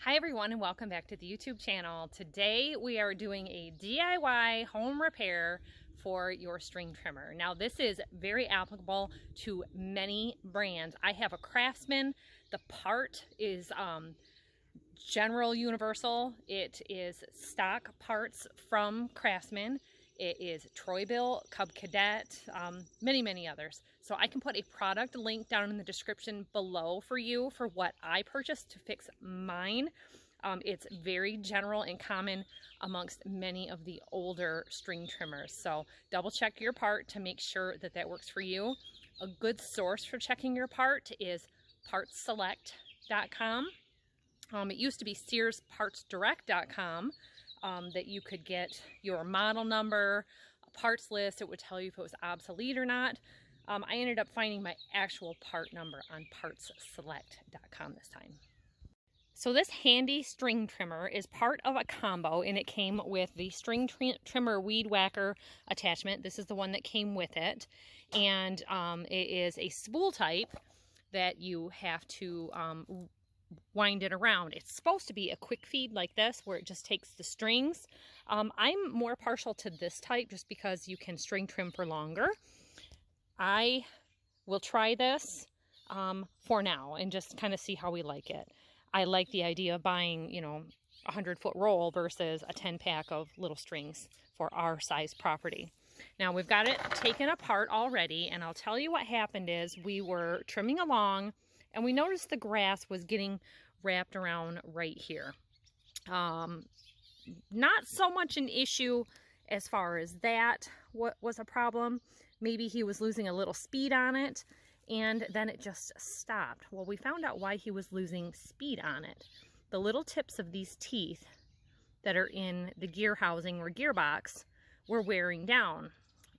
Hi everyone and welcome back to the YouTube channel. Today we are doing a DIY home repair for your string trimmer. Now this is very applicable to many brands. I have a Craftsman. The part is general universal. It is stock parts from Craftsman. It is Toro, Cub Cadet, many others. So I can put a product link down in the description below for you for what I purchased to fix mine. It's very general and common amongst many of the older string trimmers. So double check your part to make sure that that works for you. A good source for checking your part is partsselect.com. It used to be SearsPartsDirect.com. That you could get your model number, a parts list. It would tell you if it was obsolete or not. I ended up finding my actual part number on partsselect.com this time. So this handy string trimmer is part of a combo, and it came with the string trimmer weed whacker attachment. This is the one that came with it, and it is a spool type that you have to wind it around. It's supposed to be a quick feed like this where it just takes the strings. I'm more partial to this type just because you can string trim for longer. I will try this for now and just kind of see how we like it. I like the idea of buying, you know, a 100-foot roll versus a 10-pack of little strings for our size property. Now we've got it taken apart already, and I'll tell you what happened is we were trimming along and we noticed the grass was getting wrapped around right here. Not so much an issue as far as that what was a problem. Maybe he was losing a little speed on it, and then it just stopped. Well, we found out why he was losing speed on it. The little tips of these teeth that are in the gear housing or gearbox were wearing down.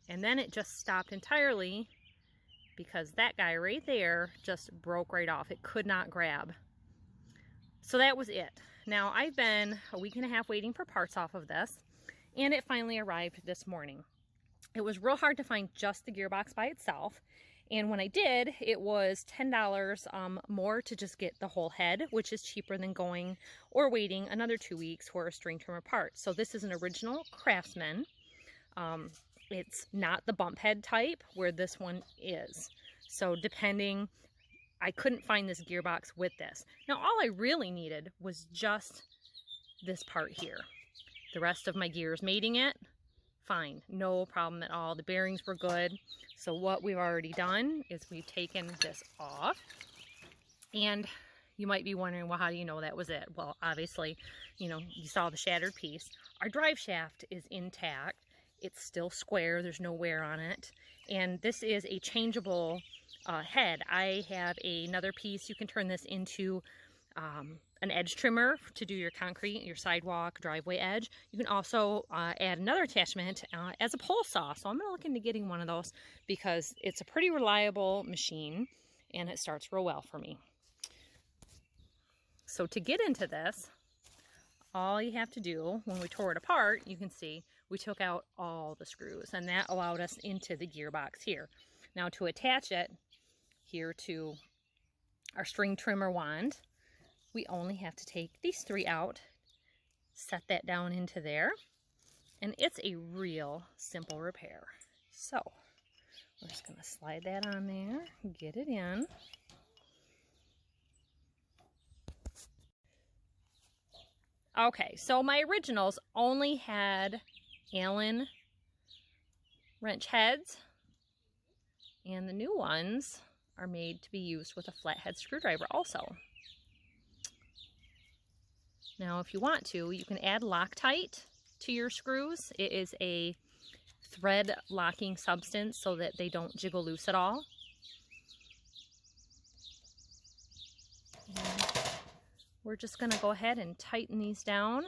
And then it just stopped entirely, because that guy right there just broke right off. It could not grab. So that was it. Now I've been a week and a half waiting for parts off of this, and it finally arrived this morning. It was real hard to find just the gearbox by itself, and when I did, it was $10 more to just get the whole head, which is cheaper than going or waiting another 2 weeks for a string trimmer part. So this is an original Craftsman. It's not the bump head type where this one is. So depending, I couldn't find this gearbox with this. Now all I really needed was just this part here. The rest of my gears mating it, fine, no problem at all. The bearings were good. So what we've already done is we've taken this off. And you might be wondering, well, how do you know that was it? Well, obviously, you know, you saw the shattered piece. Our drive shaft is intact. It's still square, there's no wear on it. And this is a changeable head. I have another piece. You can turn this into an edge trimmer to do your concrete, your sidewalk, driveway edge. You can also add another attachment as a pole saw. So I'm gonna look into getting one of those because it's a pretty reliable machine and it starts real well for me. So to get into this, all you have to do, when we tore it apart, you can see we took out all the screws, and that allowed us into the gearbox here. Now to attach it here to our string trimmer wand, we only have to take these 3 out, set that down into there, and it's a real simple repair. So we're just going to slide that on there, get it in. Okay, so my originals only had Allen wrench heads, and the new ones are made to be used with a flathead screwdriver also. Now if you want to, you can add Loctite to your screws. It is a thread locking substance so that they don't jiggle loose at all. And we're just going to go ahead and tighten these down.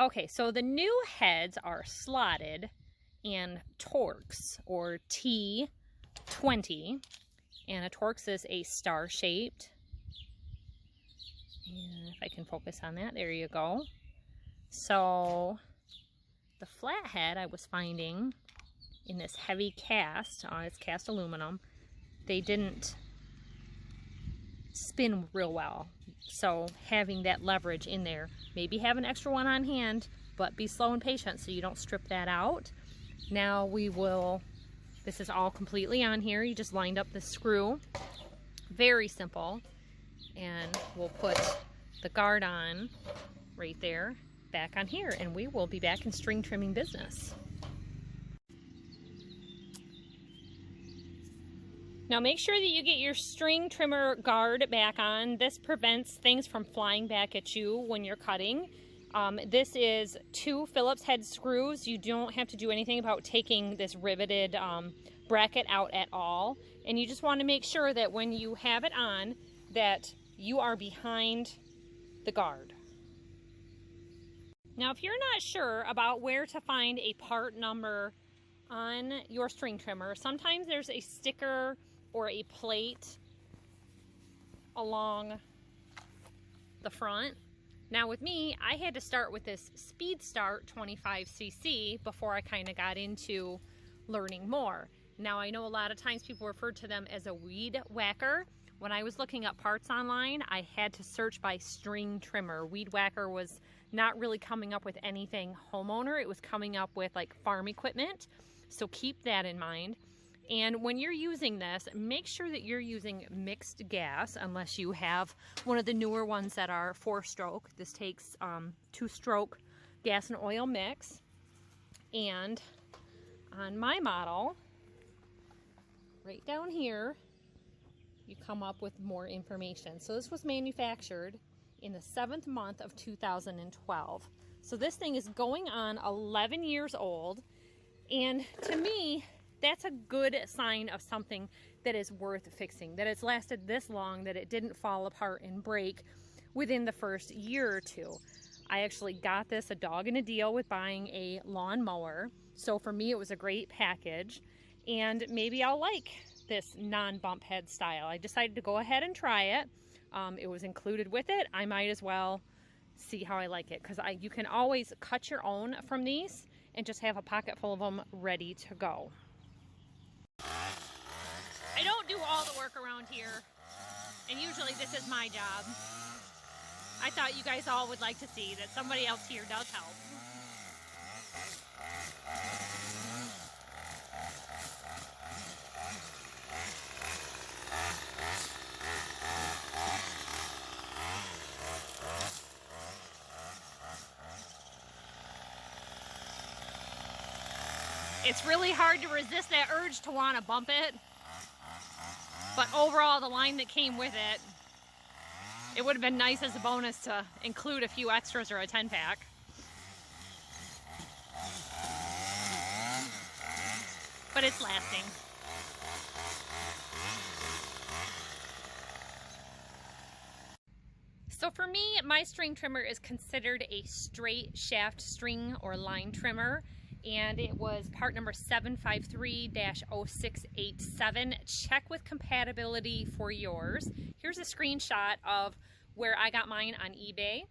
Okay, so the new heads are slotted in Torx or T20, and a Torx is a star-shaped. And if I can focus on that, there you go. So the flathead I was finding in this heavy cast, it's cast aluminum, they didn't spin real well. So having that leverage in there, maybe have an extra one on hand, but be slow and patient so you don't strip that out. Now we will, this is all completely on here. You just lined up the screw. Very simple. And we'll put the guard on right there, back on here, and we will be back in string trimming business. Now make sure that you get your string trimmer guard back on. This prevents things from flying back at you when you're cutting. This is 2 Phillips head screws. You don't have to do anything about taking this riveted bracket out at all. And you just want to make sure that when you have it on, that you are behind the guard. Now if you're not sure about where to find a part number on your string trimmer, sometimes there's a sticker or a plate along the front. Now with me, I had to start with this Speed Start 25cc before I kind of got into learning more. Now I know a lot of times people refer to them as a weed whacker. When I was looking up parts online, I had to search by string trimmer. Weed whacker was not really coming up with anything homeowner. It was coming up with like farm equipment. So keep that in mind. And when you're using this, make sure that you're using mixed gas, unless you have one of the newer ones that are 4-stroke. This takes 2-stroke gas and oil mix. And on my model, right down here, you come up with more information. So this was manufactured in the 7th month of 2012. So this thing is going on 11 years old. And to me, that's a good sign of something that is worth fixing, that it's lasted this long, that it didn't fall apart and break within the first year or 2. I actually got this a dog in a deal with buying a lawn mower. So for me, it was a great package, and maybe I'll like this non-bump head style. I decided to go ahead and try it. It was included with it. I might as well see how I like it, because you can always cut your own from these and just have a pocket full of them ready to go. I don't do all the work around here, and usually this is my job. I thought you guys all would like to see that somebody else here does help. It's really hard to resist that urge to want to bump it, but overall the line that came with it, it would have been nice as a bonus to include a few extras or a 10-pack. But it's lasting. So for me, my string trimmer is considered a straight shaft string or line trimmer, and it was part number 753-0687. Check with compatibility for yours. Here's a screenshot of where I got mine on eBay.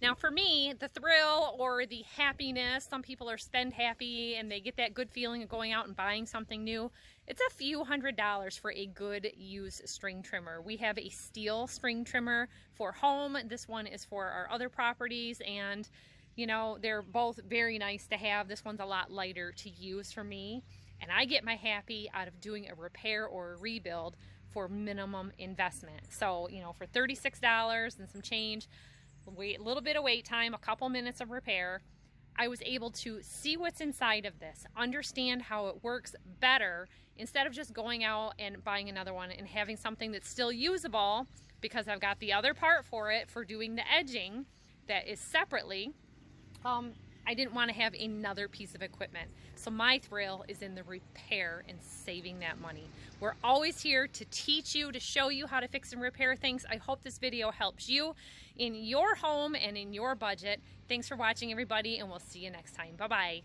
Now for me, the thrill or the happiness, some people are spend happy and they get that good feeling of going out and buying something new. It's a few $100s for a good used string trimmer. We have a steel string trimmer for home. This one is for our other properties, and you know, they're both very nice to have. This one's a lot lighter to use for me, and I get my happy out of doing a repair or a rebuild for minimum investment. So, you know, for $36 and some change, wait a little bit of wait time, a couple minutes of repair, I was able to see what's inside of this, understand how it works better, instead of just going out and buying another one and having something that's still usable, because I've got the other part for it for doing the edging that is separately. I didn't want to have another piece of equipment. So my thrill is in the repair and saving that money. We're always here to teach you, to show you how to fix and repair things. I hope this video helps you in your home and in your budget. Thanks for watching, everybody, and we'll see you next time. Bye-bye.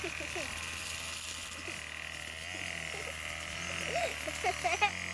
Ha ha ha.